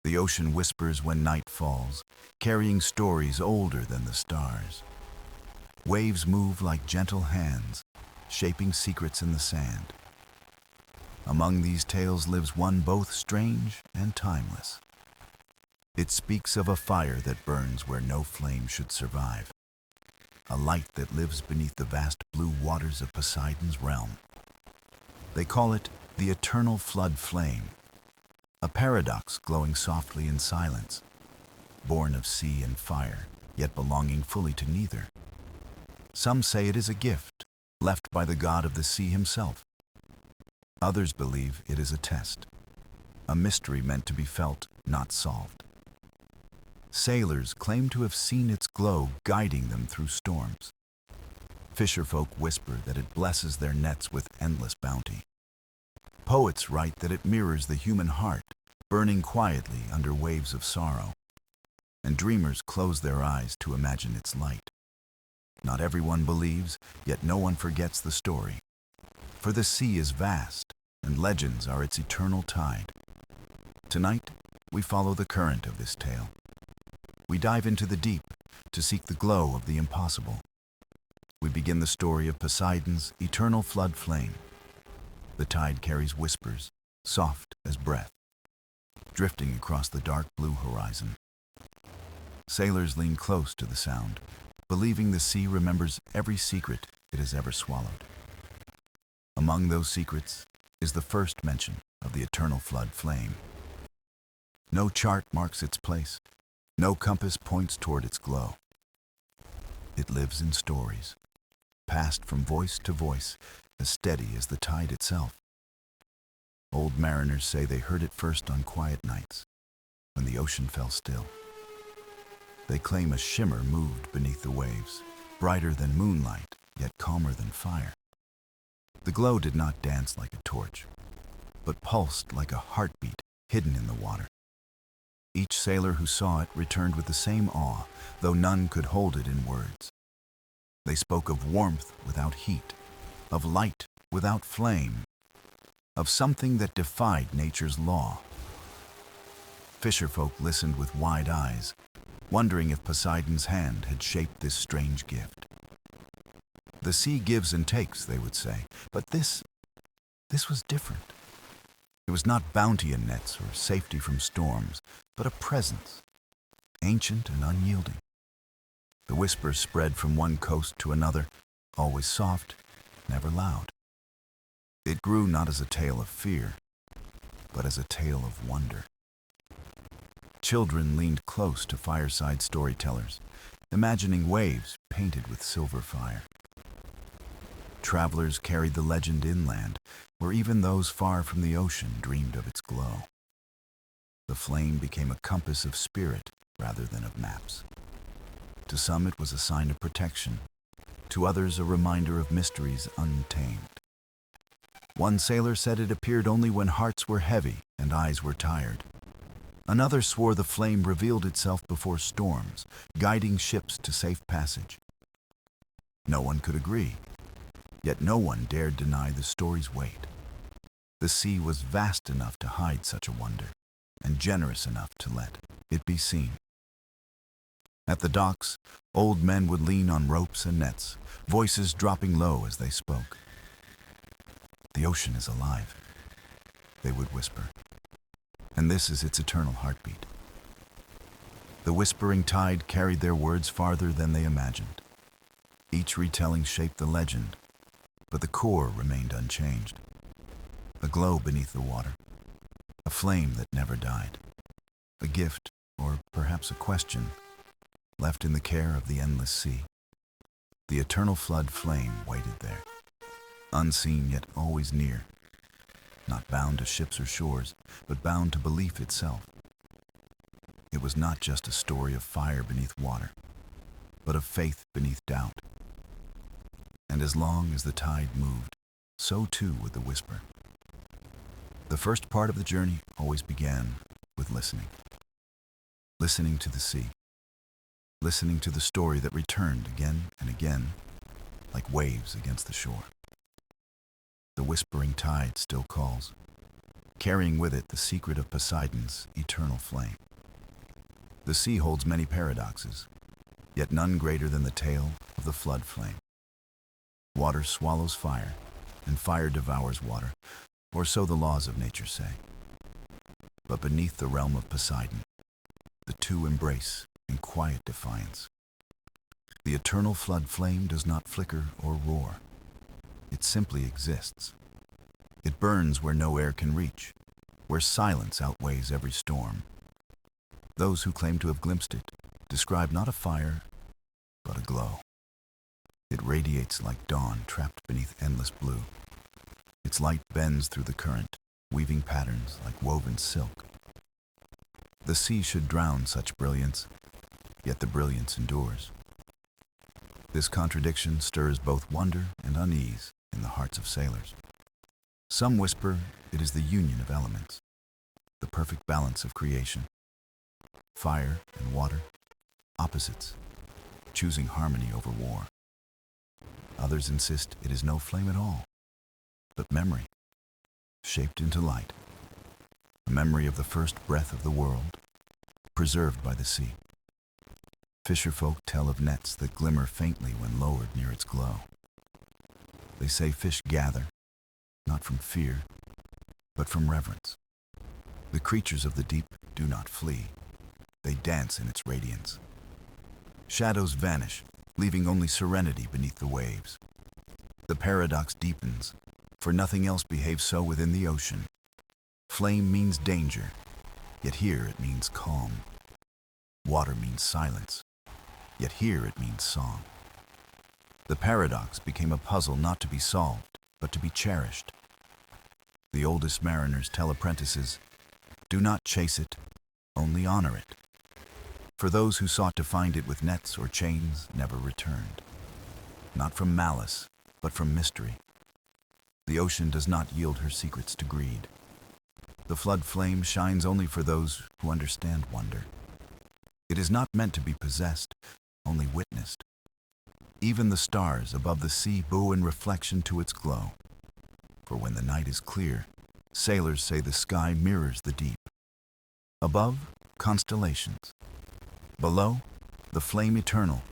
The ocean whispers when night falls, carrying stories older than the stars. Waves move like gentle hands, shaping secrets in the sand. Among these tales lives one both strange and timeless. It speaks of a fire that burns where no flame should survive, a light that lives beneath the vast blue waters of Poseidon's realm. They call it the eternal flood flame, a paradox glowing softly in silence, born of sea and fire, yet belonging fully to neither. Some say it is a gift, left by the god of the sea himself. Others believe it is a test, a mystery meant to be felt, not solved. Sailors claim to have seen its glow guiding them through storms. Fisherfolk whisper that it blesses their nets with endless bounty. Poets write that it mirrors the human heart, burning quietly under waves of sorrow. And dreamers close their eyes to imagine its light. Not everyone believes, yet no one forgets the story. For the sea is vast, and legends are its eternal tide. Tonight, we follow the current of this tale. We dive into the deep to seek the glow of the impossible. We begin the story of Poseidon's eternal flood flame. The tide carries whispers, soft as breath, drifting across the dark blue horizon. Sailors lean close to the sound, believing the sea remembers every secret it has ever swallowed. Among those secrets is the first mention of the eternal flood flame. No chart marks its place, no compass points toward its glow. It lives in stories, passed from voice to voice, as steady as the tide itself. Old mariners say they heard it first on quiet nights, when the ocean fell still. They claim a shimmer moved beneath the waves, brighter than moonlight, yet calmer than fire. The glow did not dance like a torch, but pulsed like a heartbeat hidden in the water. Each sailor who saw it returned with the same awe, though none could hold it in words. They spoke of warmth without heat, of light without flame, of something that defied nature's law. Fisherfolk listened with wide eyes, wondering if Poseidon's hand had shaped this strange gift. The sea gives and takes, they would say, but this was different. It was not bounty in nets or safety from storms, but a presence, ancient and unyielding. The whispers spread from one coast to another, always soft, never loud. It grew not as a tale of fear, but as a tale of wonder. Children leaned close to fireside storytellers, imagining waves painted with silver fire. Travelers carried the legend inland, where even those far from the ocean dreamed of its glow. The flame became a compass of spirit rather than of maps. To some it was a sign of protection, to others a reminder of mysteries untamed. One sailor said it appeared only when hearts were heavy and eyes were tired. Another swore the flame revealed itself before storms, guiding ships to safe passage. No one could agree, yet no one dared deny the story's weight. The sea was vast enough to hide such a wonder, and generous enough to let it be seen. At the docks, old men would lean on ropes and nets, voices dropping low as they spoke. "The ocean is alive," they would whisper, "and this is its eternal heartbeat." The whispering tide carried their words farther than they imagined. Each retelling shaped the legend, but the core remained unchanged. A glow beneath the water, a flame that never died, a gift, or perhaps a question, left in the care of the endless sea. The eternal flood flame waited there, unseen yet always near, not bound to ships or shores, but bound to belief itself. It was not just a story of fire beneath water, but of faith beneath doubt. And as long as the tide moved, so too would the whisper. The first part of the journey always began with listening. Listening to the sea. Listening to the story that returned again and again, like waves against the shore. The whispering tide still calls, carrying with it the secret of Poseidon's eternal flame. The sea holds many paradoxes, yet none greater than the tale of the flood flame. Water swallows fire, and fire devours water, or so the laws of nature say. But beneath the realm of Poseidon, the two embrace in quiet defiance. The eternal flood flame does not flicker or roar. It simply exists. It burns where no air can reach, where silence outweighs every storm. Those who claim to have glimpsed it describe not a fire, but a glow. It radiates like dawn trapped beneath endless blue. Its light bends through the current, weaving patterns like woven silk. The sea should drown such brilliance, yet the brilliance endures. This contradiction stirs both wonder and unease in the hearts of sailors. Some whisper it is the union of elements, the perfect balance of creation. Fire and water, opposites, choosing harmony over war. Others insist it is no flame at all, but memory, shaped into light. A memory of the first breath of the world, preserved by the sea. Fisherfolk tell of nets that glimmer faintly when lowered near its glow. They say fish gather, not from fear, but from reverence. The creatures of the deep do not flee. They dance in its radiance. Shadows vanish, leaving only serenity beneath the waves. The paradox deepens, for nothing else behaves so within the ocean. Flame means danger, yet here it means calm. Water means silence, yet here it means song. The paradox became a puzzle not to be solved, but to be cherished. The oldest mariners tell apprentices, do not chase it, only honor it. For those who sought to find it with nets or chains never returned. Not from malice, but from mystery. The ocean does not yield her secrets to greed. The flood flame shines only for those who understand wonder. It is not meant to be possessed, only witnessed. Even the stars above the sea bow in reflection to its glow. For when the night is clear, sailors say the sky mirrors the deep. Above, constellations. Below, the flame eternal.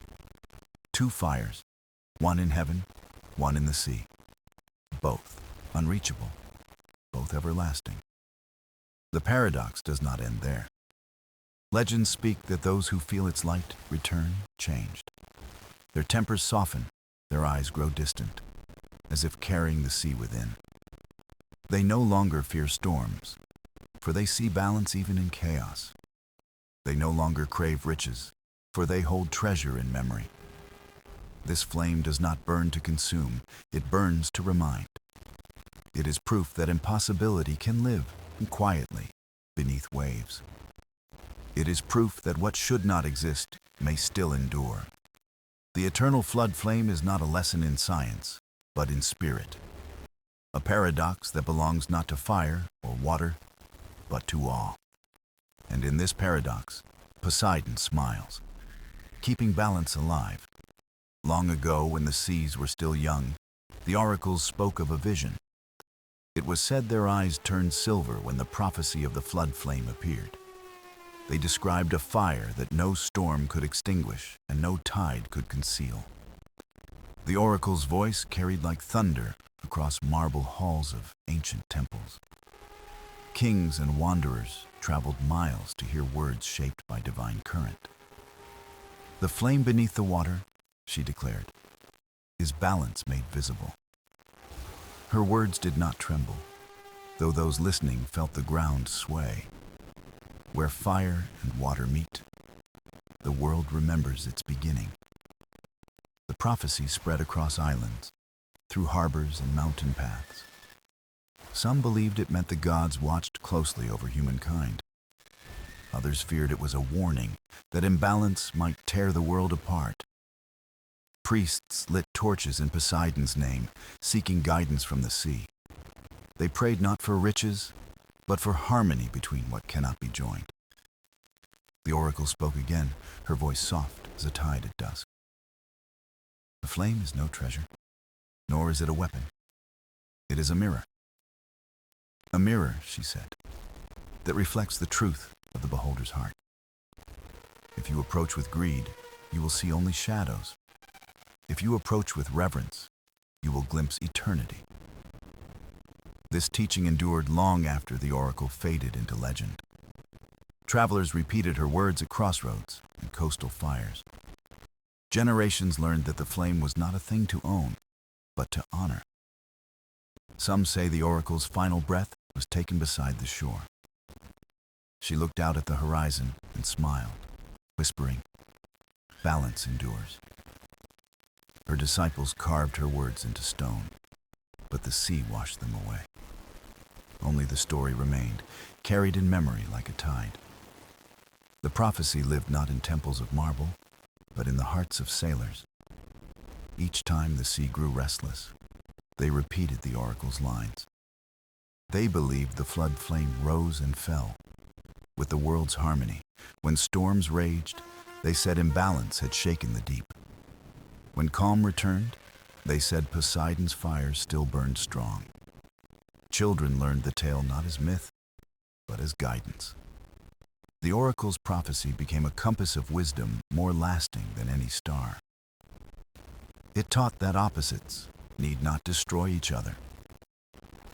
Two fires, one in heaven, one in the sea. Both unreachable, both everlasting. The paradox does not end there. Legends speak that those who feel its light return changed. Their tempers soften, their eyes grow distant, as if carrying the sea within. They no longer fear storms, for they see balance even in chaos. They no longer crave riches, for they hold treasure in memory. This flame does not burn to consume, it burns to remind. It is proof that impossibility can live quietly beneath waves. It is proof that what should not exist may still endure. The eternal flood flame is not a lesson in science, but in spirit. A paradox that belongs not to fire or water, but to awe. And in this paradox, Poseidon smiles, keeping balance alive. Long ago, when the seas were still young, the oracles spoke of a vision. It was said their eyes turned silver when the prophecy of the flood flame appeared. They described a fire that no storm could extinguish and no tide could conceal. The oracle's voice carried like thunder across marble halls of ancient temples. Kings and wanderers traveled miles to hear words shaped by divine current. The flame beneath the water, she declared, is balance made visible. Her words did not tremble, though those listening felt the ground sway. Where fire and water meet, the world remembers its beginning. The prophecy spread across islands, through harbors and mountain paths. Some believed it meant the gods watched closely over humankind. Others feared it was a warning that imbalance might tear the world apart. Priests lit torches in Poseidon's name, seeking guidance from the sea. They prayed not for riches, but for harmony between what cannot be joined. The oracle spoke again, her voice soft as a tide at dusk. The flame is no treasure, nor is it a weapon. It is a mirror. A mirror, she said, that reflects the truth of the beholder's heart. If you approach with greed, you will see only shadows. If you approach with reverence, you will glimpse eternity. This teaching endured long after the oracle faded into legend. Travelers repeated her words at crossroads and coastal fires. Generations learned that the flame was not a thing to own, but to honor. Some say the oracle's final breath was taken beside the shore. She looked out at the horizon and smiled, whispering, "Balance endures." Her disciples carved her words into stone, but the sea washed them away. Only the story remained, carried in memory like a tide. The prophecy lived not in temples of marble, but in the hearts of sailors. Each time the sea grew restless, they repeated the oracle's lines. They believed the flood flame rose and fell with the world's harmony. When storms raged, they said imbalance had shaken the deep. When calm returned, they said Poseidon's fires still burned strong. Children learned the tale not as myth, but as guidance. The oracle's prophecy became a compass of wisdom more lasting than any star. It taught that opposites need not destroy each other.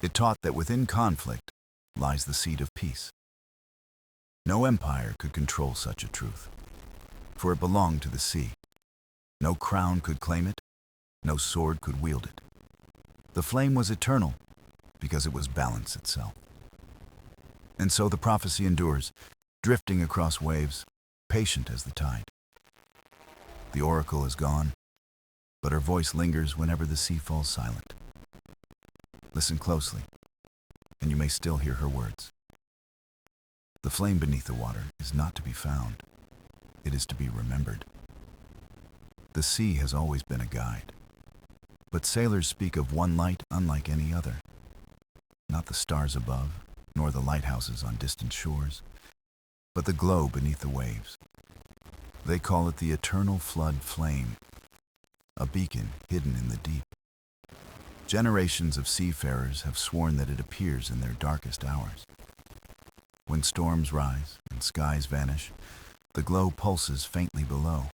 It taught that within conflict lies the seed of peace. No empire could control such a truth, for it belonged to the sea. No crown could claim it, no sword could wield it. The flame was eternal because it was balance itself. And so the prophecy endures, drifting across waves, patient as the tide. The oracle is gone, but her voice lingers whenever the sea falls silent. Listen closely, and you may still hear her words. The flame beneath the water is not to be found. It is to be remembered. The sea has always been a guide, but sailors speak of one light unlike any other. Not the stars above, nor the lighthouses on distant shores, but the glow beneath the waves. They call it the eternal flood flame, a beacon hidden in the deep. Generations of seafarers have sworn that it appears in their darkest hours. When storms rise and skies vanish, the glow pulses faintly below.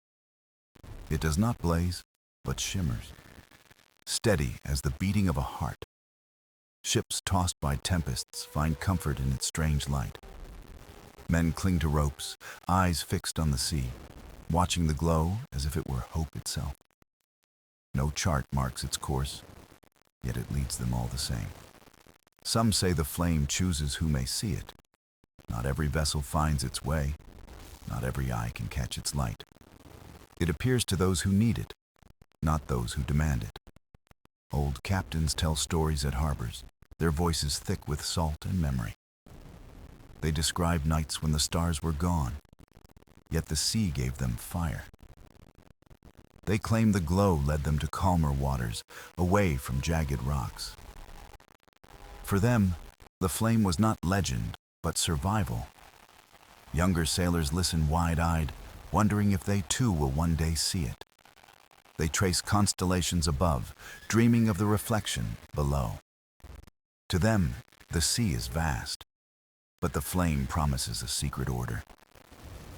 It does not blaze, but shimmers, steady as the beating of a heart. Ships tossed by tempests find comfort in its strange light. Men cling to ropes, eyes fixed on the sea, watching the glow as if it were hope itself. No chart marks its course, yet it leads them all the same. Some say the flame chooses who may see it. Not every vessel finds its way. Not every eye can catch its light. It appears to those who need it, not those who demand it. Old captains tell stories at harbors, their voices thick with salt and memory. They describe nights when the stars were gone, yet the sea gave them fire. They claim the glow led them to calmer waters, away from jagged rocks. For them, the flame was not legend, but survival. Younger sailors listen wide-eyed, wondering if they too will one day see it. They trace constellations above, dreaming of the reflection below. To them, the sea is vast, but the flame promises a secret order.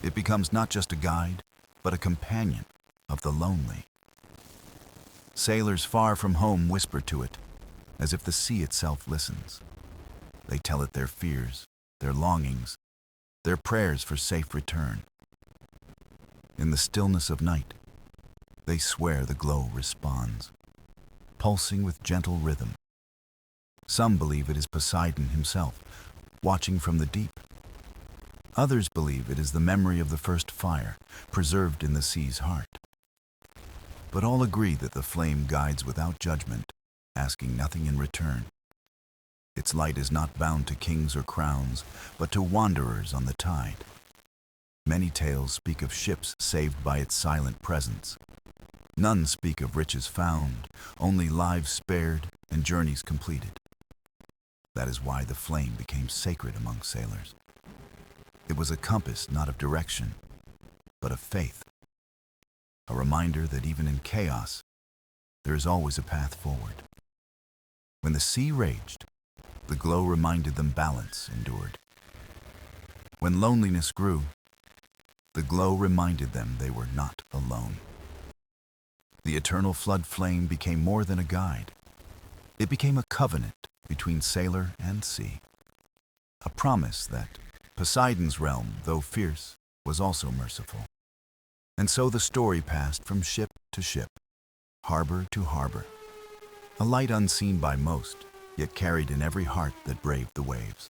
It becomes not just a guide, but a companion of the lonely. Sailors far from home whisper to it, as if the sea itself listens. They tell it their fears, their longings, their prayers for safe return. In the stillness of night, they swear the glow responds, pulsing with gentle rhythm. Some believe it is Poseidon himself, watching from the deep. Others believe it is the memory of the first fire, preserved in the sea's heart. But all agree that the flame guides without judgment, asking nothing in return. Its light is not bound to kings or crowns, but to wanderers on the tide. Many tales speak of ships saved by its silent presence. None speak of riches found, only lives spared and journeys completed. That is why the flame became sacred among sailors. It was a compass not of direction, but of faith. A reminder that even in chaos, there is always a path forward. When the sea raged, The glow reminded them balance endured. When loneliness grew, the glow reminded them they were not alone. The eternal flood flame became more than a guide. It became a covenant between sailor and sea. A promise that Poseidon's realm, though fierce, was also merciful. And so the story passed from ship to ship, harbor to harbor. A light unseen by most, yet carried in every heart that braved the waves.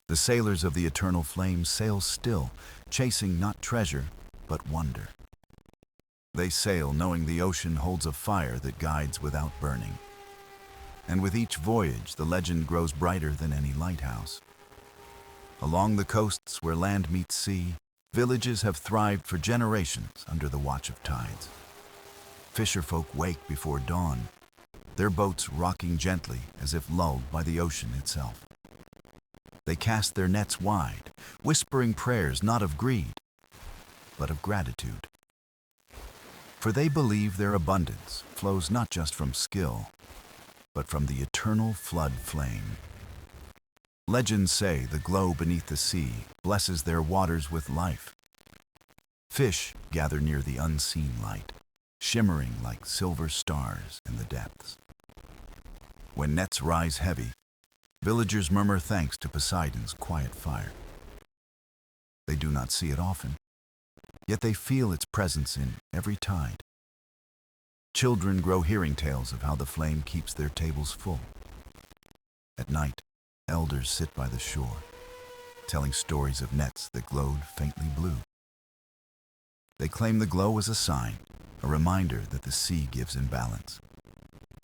The sailors of the eternal flame sail still, chasing not treasure, but wonder. They sail knowing the ocean holds a fire that guides without burning. And with each voyage, the legend grows brighter than any lighthouse. Along the coasts where land meets sea, villages have thrived for generations under the watch of tides. Fisherfolk wake before dawn, their boats rocking gently as if lulled by the ocean itself. They cast their nets wide, whispering prayers not of greed, but of gratitude. For they believe their abundance flows not just from skill, but from the eternal flood flame. Legends say the glow beneath the sea blesses their waters with life. Fish gather near the unseen light, shimmering like silver stars in the depths. When nets rise heavy, villagers murmur thanks to Poseidon's quiet fire. They do not see it often, yet they feel its presence in every tide. Children grow hearing tales of how the flame keeps their tables full. At night, elders sit by the shore, telling stories of nets that glowed faintly blue. They claim the glow is a sign, a reminder that the sea gives in balance.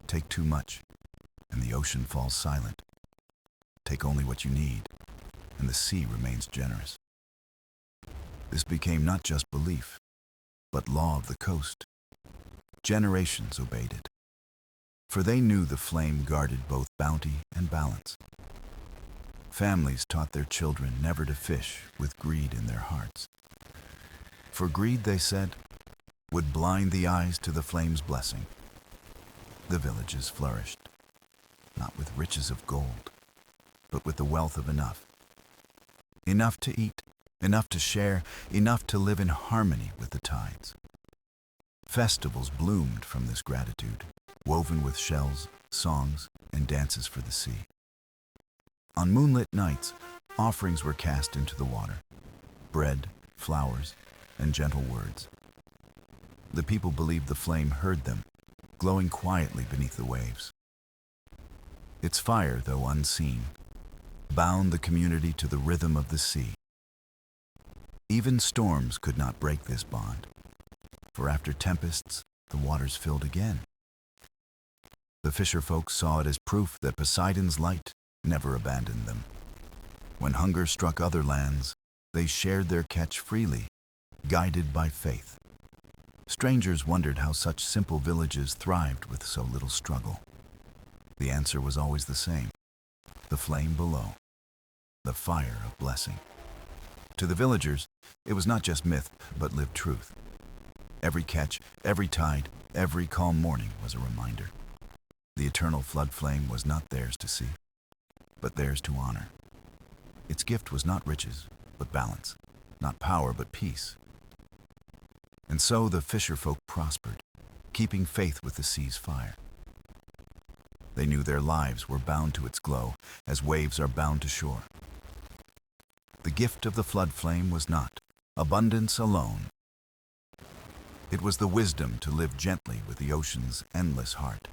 Take too much, and the ocean falls silent. Take only what you need, and the sea remains generous. This became not just belief, but law of the coast. Generations obeyed it, for they knew the flame guarded both bounty and balance. Families taught their children never to fish with greed in their hearts. For greed, they said, would blind the eyes to the flame's blessing. The villages flourished, not with riches of gold, but with the wealth of enough. Enough to eat, enough to share, enough to live in harmony with the tides. Festivals bloomed from this gratitude, woven with shells, songs, and dances for the sea. On moonlit nights, offerings were cast into the water, bread, flowers, and gentle words. The people believed the flame heard them, glowing quietly beneath the waves. Its fire, though unseen, bound the community to the rhythm of the sea. Even storms could not break this bond, for after tempests, the waters filled again. The fisherfolk saw it as proof that Poseidon's light never abandoned them. When hunger struck other lands, they shared their catch freely, guided by faith. Strangers wondered how such simple villages thrived with so little struggle. The answer was always the same: the flame below, the fire of blessing. To the villagers, it was not just myth, but lived truth. Every catch, every tide, every calm morning was a reminder. The eternal flood flame was not theirs to see, but theirs to honor. Its gift was not riches, but balance, not power, but peace. And so the fisherfolk prospered, keeping faith with the sea's fire. They knew their lives were bound to its glow, as waves are bound to shore. The gift of the flood flame was not abundance alone. It was the wisdom to live gently with the ocean's endless heart.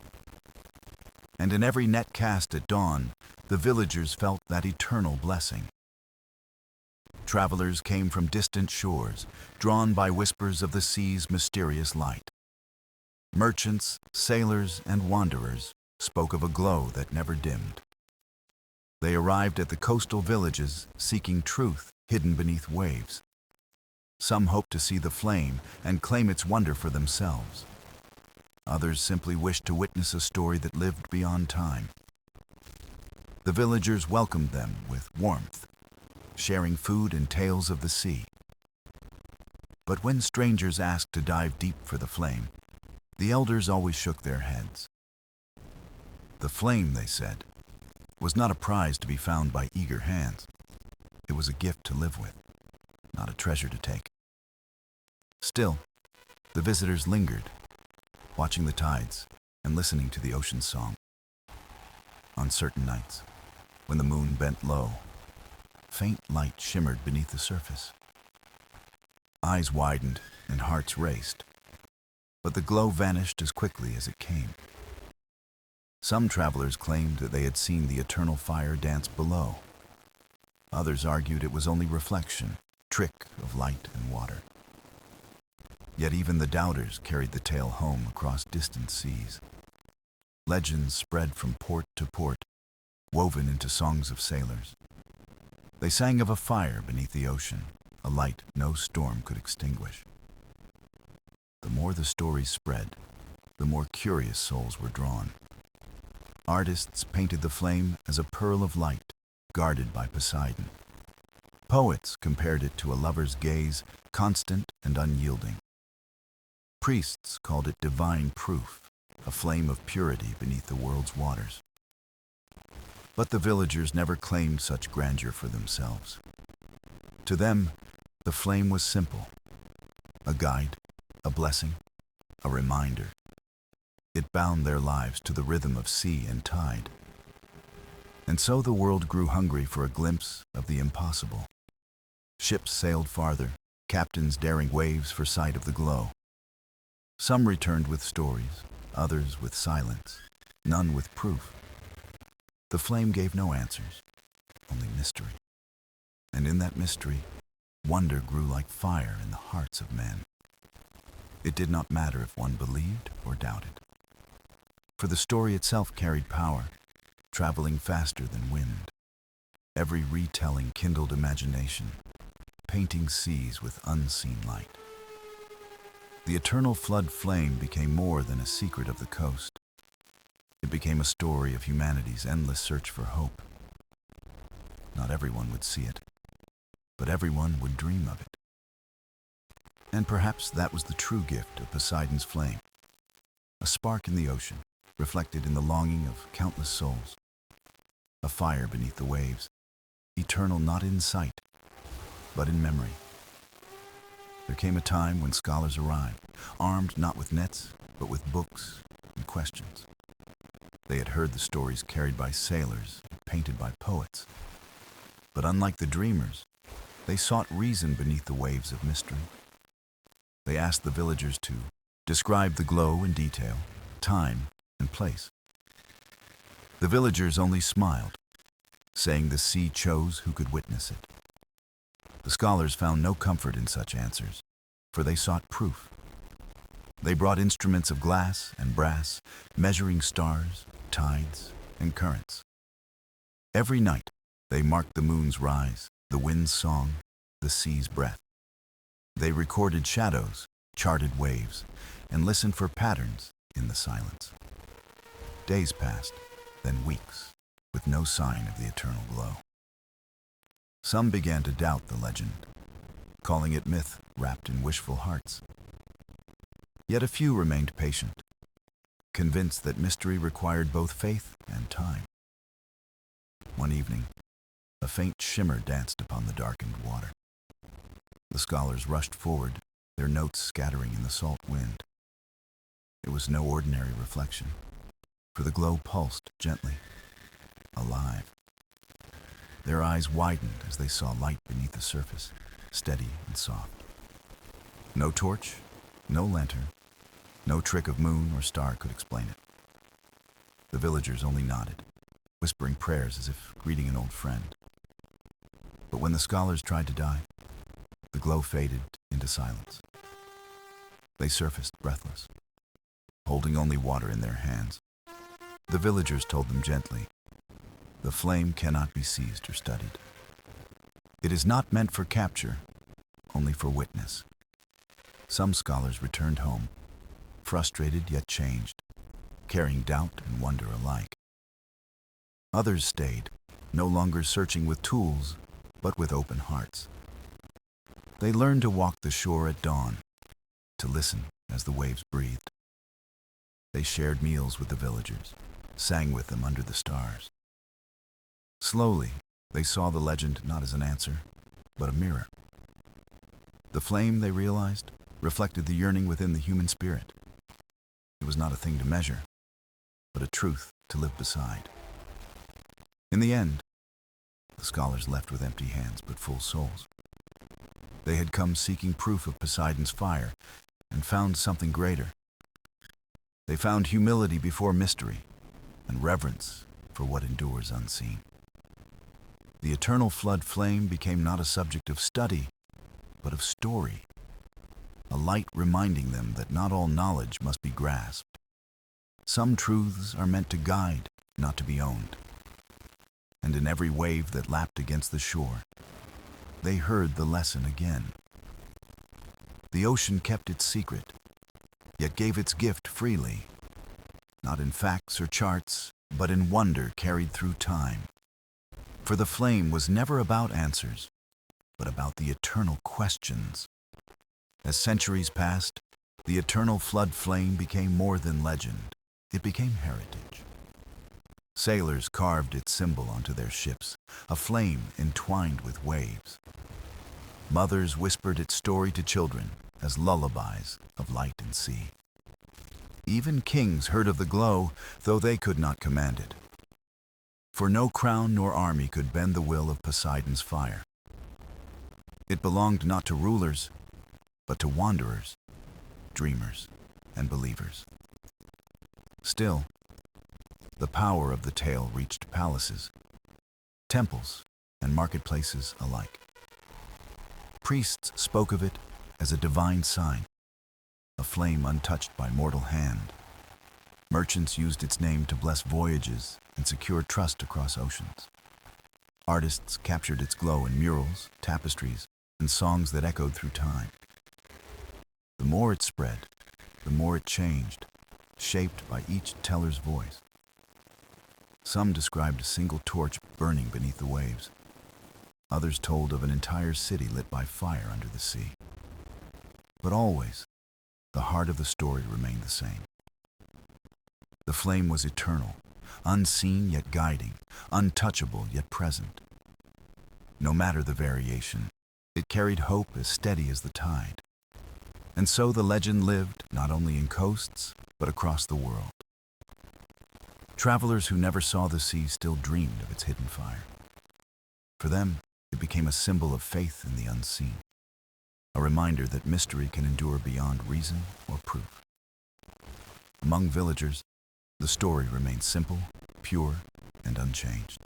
And in every net cast at dawn, the villagers felt that eternal blessing. Travelers came from distant shores, drawn by whispers of the sea's mysterious light. Merchants, sailors, and wanderers spoke of a glow that never dimmed. They arrived at the coastal villages seeking truth hidden beneath waves. Some hoped to see the flame and claim its wonder for themselves. Others simply wished to witness a story that lived beyond time. The villagers welcomed them with warmth, sharing food and tales of the sea. But when strangers asked to dive deep for the flame, the elders always shook their heads. The flame, they said, was not a prize to be found by eager hands. It was a gift to live with, not a treasure to take. Still, the visitors lingered, watching the tides and listening to the ocean's song. On certain nights, when the moon bent low, faint light shimmered beneath the surface. Eyes widened and hearts raced, but the glow vanished as quickly as it came. Some travelers claimed that they had seen the eternal fire dance below. Others argued it was only reflection, trick of light and water. Yet even the doubters carried the tale home across distant seas. Legends spread from port to port, woven into songs of sailors. They sang of a fire beneath the ocean, a light no storm could extinguish. The more the stories spread, the more curious souls were drawn. Artists painted the flame as a pearl of light, guarded by Poseidon. Poets compared it to a lover's gaze, constant and unyielding. Priests called it divine proof, a flame of purity beneath the world's waters. But the villagers never claimed such grandeur for themselves. To them, the flame was simple, a guide, a blessing, a reminder. It bound their lives to the rhythm of sea and tide. And so the world grew hungry for a glimpse of the impossible. Ships sailed farther, captains daring waves for sight of the glow. Some returned with stories, others with silence, none with proof. The flame gave no answers, only mystery. And in that mystery, wonder grew like fire in the hearts of men. It did not matter if one believed or doubted. For the story itself carried power, traveling faster than wind. Every retelling kindled imagination, painting seas with unseen light. The eternal flood flame became more than a secret of the coast. It became a story of humanity's endless search for hope. Not everyone would see it, but everyone would dream of it. And perhaps that was the true gift of Poseidon's flame, a spark in the ocean, reflected in the longing of countless souls. A fire beneath the waves, eternal not in sight, but in memory. There came a time when scholars arrived, armed not with nets, but with books and questions. They had heard the stories carried by sailors, painted by poets. But unlike the dreamers, they sought reason beneath the waves of mystery. They asked the villagers to describe the glow in detail, time, and place. The villagers only smiled, saying the sea chose who could witness it. The scholars found no comfort in such answers, for they sought proof. They brought instruments of glass and brass, measuring stars, tides, and currents. Every night, they marked the moon's rise, the wind's song, the sea's breath. They recorded shadows, charted waves, and listened for patterns in the silence. Days passed, then weeks, with no sign of the eternal glow. Some began to doubt the legend, calling it myth wrapped in wishful hearts. Yet a few remained patient, convinced that mystery required both faith and time. One evening, a faint shimmer danced upon the darkened water. The scholars rushed forward, their notes scattering in the salt wind. It was no ordinary reflection, for the glow pulsed gently, alive. Their eyes widened as they saw light beneath the surface, steady and soft. No torch, no lantern, no trick of moon or star could explain it. The villagers only nodded, whispering prayers as if greeting an old friend. But when the scholars tried to dive, the glow faded into silence. They surfaced breathless, holding only water in their hands. The villagers told them gently, "The flame cannot be seized or studied. It is not meant for capture, only for witness." Some scholars returned home, frustrated yet changed, carrying doubt and wonder alike. Others stayed, no longer searching with tools, but with open hearts. They learned to walk the shore at dawn, to listen as the waves breathed. They shared meals with the villagers, sang with them under the stars. Slowly, they saw the legend not as an answer, but a mirror. The flame, they realized, reflected the yearning within the human spirit. It was not a thing to measure, but a truth to live beside. In the end, the scholars left with empty hands but full souls. They had come seeking proof of Poseidon's fire and found something greater. They found humility before mystery and reverence for what endures unseen. The eternal flood flame became not a subject of study, but of story, a light reminding them that not all knowledge must be grasped. Some truths are meant to guide, not to be owned. And in every wave that lapped against the shore, they heard the lesson again. The ocean kept its secret, yet gave its gift freely, not in facts or charts, but in wonder carried through time. For the flame was never about answers, but about the eternal questions. As centuries passed, the eternal flood flame became more than legend. It became heritage. Sailors carved its symbol onto their ships, a flame entwined with waves. Mothers whispered its story to children as lullabies of light and sea. Even kings heard of the glow, though they could not command it. For no crown nor army could bend the will of Poseidon's fire. It belonged not to rulers, but to wanderers, dreamers, and believers. Still, the power of the tale reached palaces, temples, and marketplaces alike. Priests spoke of it as a divine sign, a flame untouched by mortal hand. Merchants used its name to bless voyages and secure trust across oceans. Artists captured its glow in murals, tapestries, and songs that echoed through time. The more it spread, the more it changed, shaped by each teller's voice. Some described a single torch burning beneath the waves. Others told of an entire city lit by fire under the sea. But always, the heart of the story remained the same. The flame was eternal, unseen yet guiding, untouchable yet present. No matter the variation, it carried hope as steady as the tide. And so the legend lived not only in coasts, but across the world. Travelers who never saw the sea still dreamed of its hidden fire. For them, it became a symbol of faith in the unseen, a reminder that mystery can endure beyond reason or proof. Among villagers, the story remained simple, pure, and unchanged.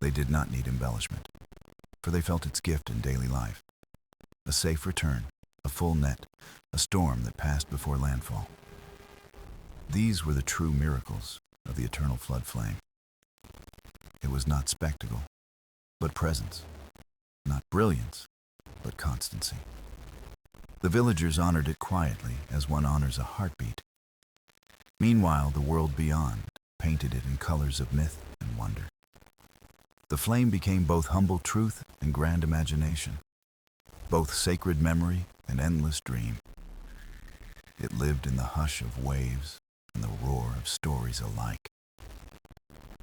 They did not need embellishment, for they felt its gift in daily life. A safe return, a full net, a storm that passed before landfall. These were the true miracles of the eternal flood flame. It was not spectacle, but presence. Not brilliance, but constancy. The villagers honored it quietly as one honors a heartbeat. Meanwhile, the world beyond painted it in colors of myth and wonder. The flame became both humble truth and grand imagination, both sacred memory and endless dream. It lived in the hush of waves and the roar of stories alike.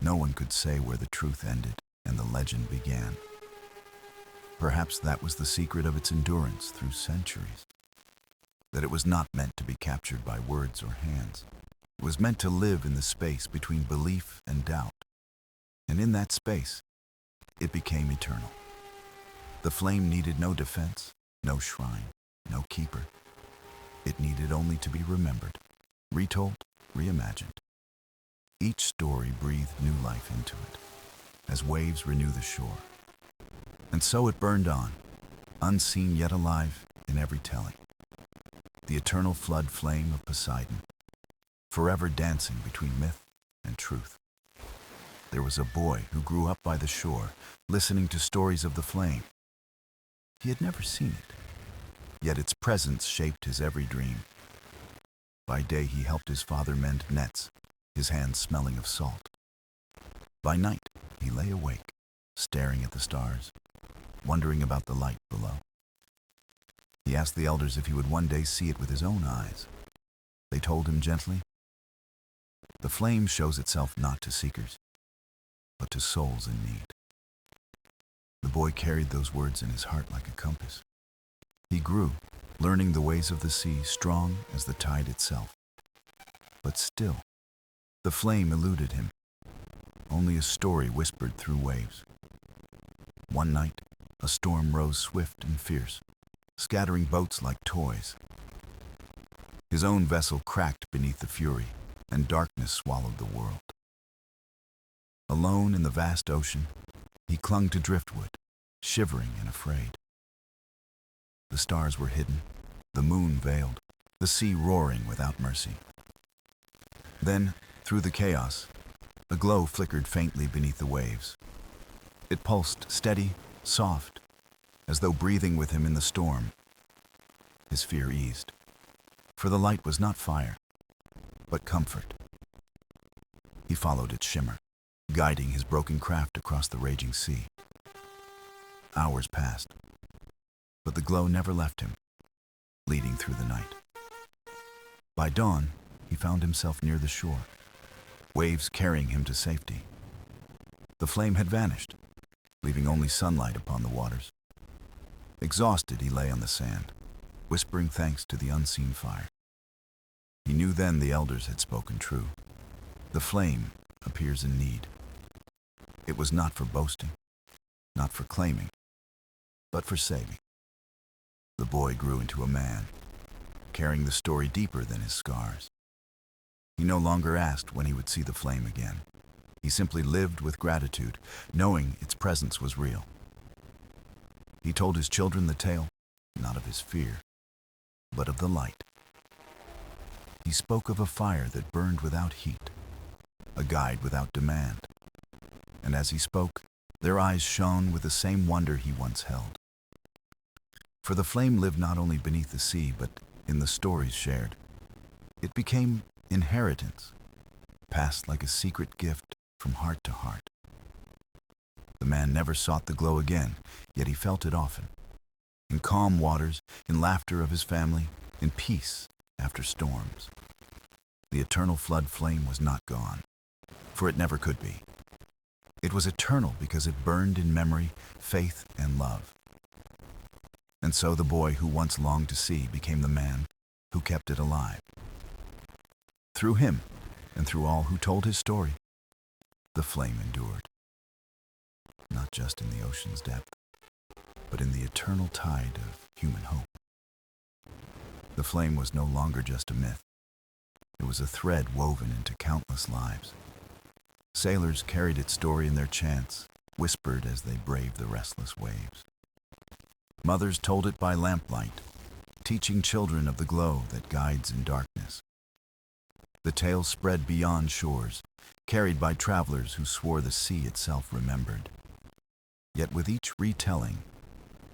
No one could say where the truth ended and the legend began. Perhaps that was the secret of its endurance through centuries, that it was not meant to be captured by words or hands. It was meant to live in the space between belief and doubt. And in that space, it became eternal. The flame needed no defense, no shrine, no keeper. It needed only to be remembered, retold, reimagined. Each story breathed new life into it, as waves renew the shore. And so it burned on, unseen yet alive in every telling. The eternal flood flame of Poseidon, forever dancing between myth and truth. There was a boy who grew up by the shore, listening to stories of the flame. He had never seen it, yet its presence shaped his every dream. By day he helped his father mend nets, his hands smelling of salt. By night he lay awake, staring at the stars, wondering about the light below. He asked the elders if he would one day see it with his own eyes. They told him gently, "The flame shows itself not to seekers, but to souls in need. The boy carried those words in his heart like a compass. He grew, learning the ways of the sea, strong as the tide itself. But still, the flame eluded him. Only a story whispered through waves. One night, a storm rose swift and fierce, scattering boats like toys. His own vessel cracked beneath the fury, and darkness swallowed the world. Alone in the vast ocean, he clung to driftwood, shivering and afraid. The stars were hidden, the moon veiled, the sea roaring without mercy. Then, through the chaos, a glow flickered faintly beneath the waves. It pulsed steady, soft, as though breathing with him in the storm. His fear eased, for the light was not fire, but comfort. He followed its shimmer, guiding his broken craft across the raging sea. Hours passed, but the glow never left him, leading through the night. By dawn, he found himself near the shore, waves carrying him to safety. The flame had vanished, leaving only sunlight upon the waters. Exhausted, he lay on the sand, whispering thanks to the unseen fire. He knew then the elders had spoken true. The flame appears in need. It was not for boasting, not for claiming, but for saving. The boy grew into a man, carrying the story deeper than his scars. He no longer asked when he would see the flame again. He simply lived with gratitude, knowing its presence was real. He told his children the tale, not of his fear, but of the light. He spoke of a fire that burned without heat, a guide without demand. And as he spoke, their eyes shone with the same wonder he once held. For the flame lived not only beneath the sea, but in the stories shared. It became inheritance, passed like a secret gift from heart to heart. The man never sought the glow again, yet he felt it often. In calm waters, in laughter of his family, in peace after storms. The eternal flood flame was not gone, for it never could be. It was eternal because it burned in memory, faith, and love. And so the boy who once longed to see became the man who kept it alive. Through him, and through all who told his story, the flame endured. Not just in the ocean's depth, but in the eternal tide of human hope. The flame was no longer just a myth. It was a thread woven into countless lives. Sailors carried its story in their chants, whispered as they braved the restless waves. Mothers told it by lamplight, teaching children of the glow that guides in darkness. The tale spread beyond shores, carried by travelers who swore the sea itself remembered. Yet with each retelling,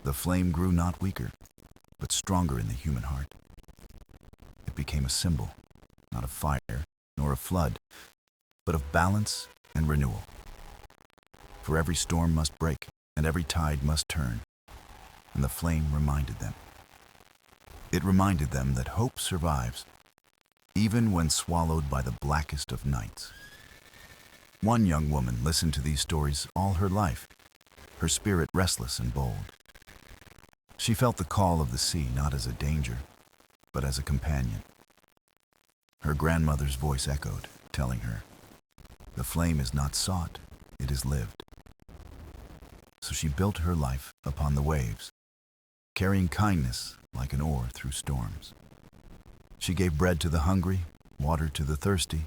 the flame grew not weaker, but stronger in the human heart. It became a symbol, not of fire nor of flood, but of balance and renewal. For every storm must break, and every tide must turn, and the flame reminded them. It reminded them that hope survives, even when swallowed by the blackest of nights. One young woman listened to these stories all her life, her spirit restless and bold. She felt the call of the sea not as a danger, but as a companion. Her grandmother's voice echoed, telling her, "The flame is not sought, it is lived." So she built her life upon the waves, carrying kindness like an oar through storms. She gave bread to the hungry, water to the thirsty,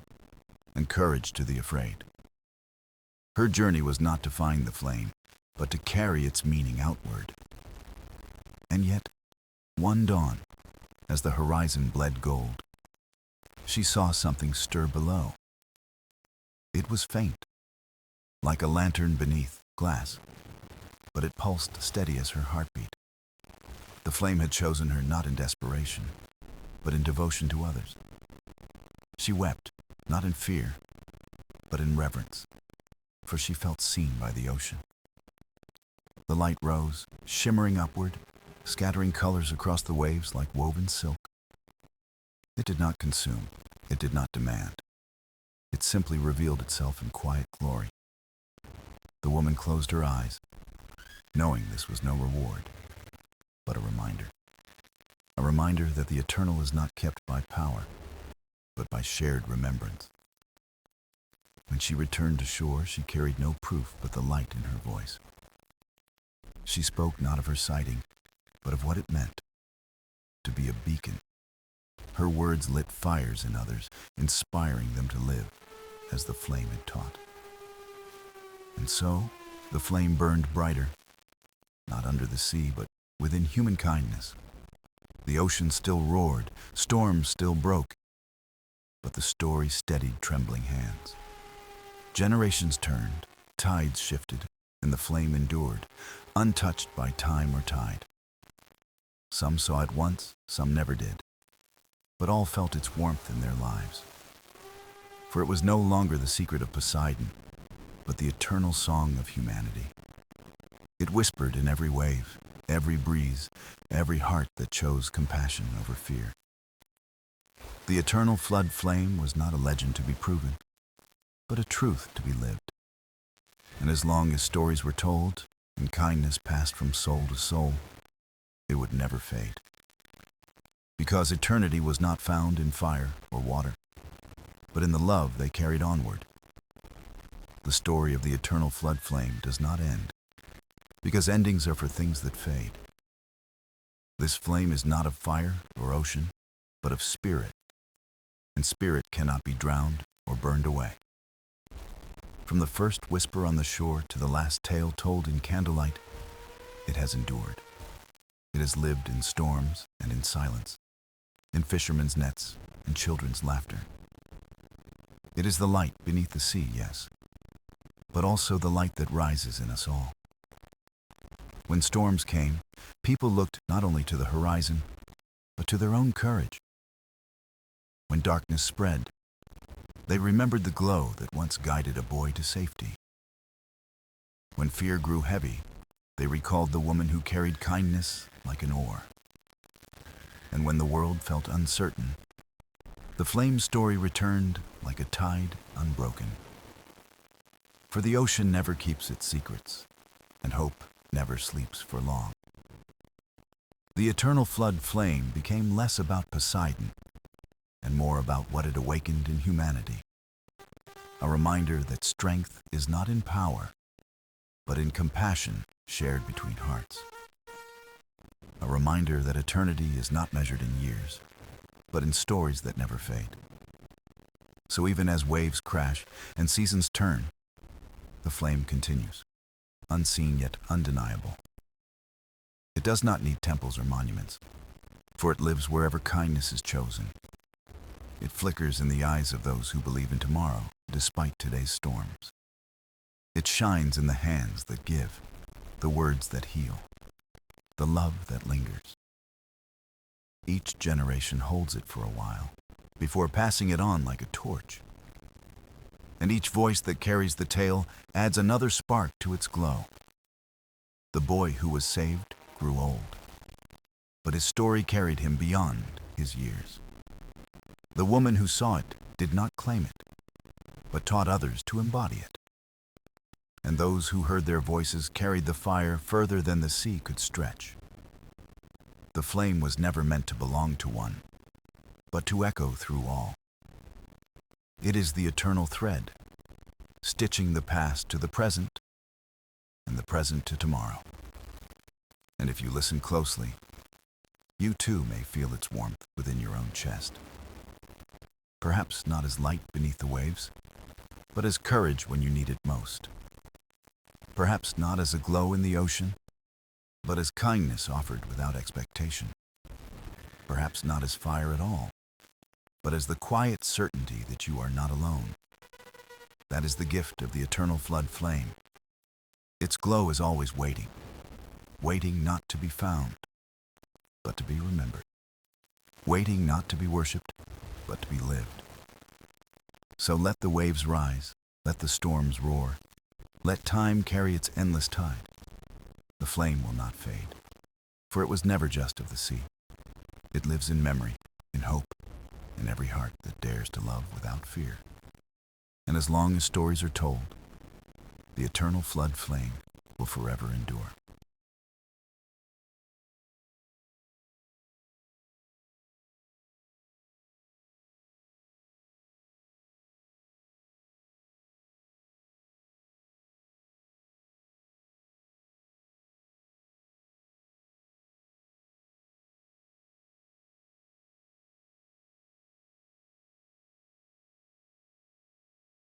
and courage to the afraid. Her journey was not to find the flame, but to carry its meaning outward. And yet, one dawn, as the horizon bled gold, she saw something stir below. It was faint, like a lantern beneath glass, but it pulsed steady as her heartbeat. The flame had chosen her not in desperation, but in devotion to others. She wept, not in fear, but in reverence, for she felt seen by the ocean. The light rose, shimmering upward, scattering colors across the waves like woven silk. It did not consume, it did not demand. It simply revealed itself in quiet glory. The woman closed her eyes, knowing this was no reward, but a reminder. A reminder that the eternal is not kept by power, but by shared remembrance. When she returned to shore, she carried no proof but the light in her voice. She spoke not of her sighting, but of what it meant to be a beacon. Her words lit fires in others, inspiring them to live as the flame had taught. And so, the flame burned brighter, not under the sea, but within human kindness. The ocean still roared, storms still broke, but the story steadied trembling hands. Generations turned, tides shifted, and the flame endured, untouched by time or tide. Some saw it once, some never did, but all felt its warmth in their lives. For it was no longer the secret of Poseidon, but the eternal song of humanity. It whispered in every wave, every breeze, every heart that chose compassion over fear. The eternal flood flame was not a legend to be proven, but a truth to be lived. And as long as stories were told and kindness passed from soul to soul, it would never fade. Because eternity was not found in fire or water, but in the love they carried onward. The story of the eternal flood flame does not end, because endings are for things that fade. This flame is not of fire or ocean, but of spirit, and spirit cannot be drowned or burned away. From the first whisper on the shore to the last tale told in candlelight, it has endured. It has lived in storms and in silence, in fishermen's nets and children's laughter. It is the light beneath the sea, yes, but also the light that rises in us all. When storms came, people looked not only to the horizon, but to their own courage. When darkness spread, they remembered the glow that once guided a boy to safety. When fear grew heavy, they recalled the woman who carried kindness like an oar. And when the world felt uncertain, the flame story returned like a tide unbroken. For the ocean never keeps its secrets, and hope never sleeps for long. The eternal flood flame became less about Poseidon and more about what it awakened in humanity. A reminder that strength is not in power, but in compassion shared between hearts. A reminder that eternity is not measured in years, but in stories that never fade. So even as waves crash and seasons turn, the flame continues, unseen yet undeniable. It does not need temples or monuments, for it lives wherever kindness is chosen. It flickers in the eyes of those who believe in tomorrow, despite today's storms. It shines in the hands that give, the words that heal, the love that lingers. Each generation holds it for a while, before passing it on like a torch. And each voice that carries the tale adds another spark to its glow. The boy who was saved grew old, but his story carried him beyond his years. The woman who saw it did not claim it, but taught others to embody it. And those who heard their voices carried the fire further than the sea could stretch. The flame was never meant to belong to one, but to echo through all. It is the eternal thread, stitching the past to the present and the present to tomorrow. And if you listen closely, you too may feel its warmth within your own chest. Perhaps not as light beneath the waves, but as courage when you need it most. Perhaps not as a glow in the ocean, but as kindness offered without expectation. Perhaps not as fire at all, but as the quiet certainty that you are not alone. That is the gift of the eternal flood flame. Its glow is always waiting, waiting not to be found, but to be remembered. Waiting not to be worshipped, but to be lived. So let the waves rise, let the storms roar, let time carry its endless tide. The flame will not fade, for it was never just of the sea. It lives in memory, in hope, in every heart that dares to love without fear. And as long as stories are told, The eternal flood flame will forever endure.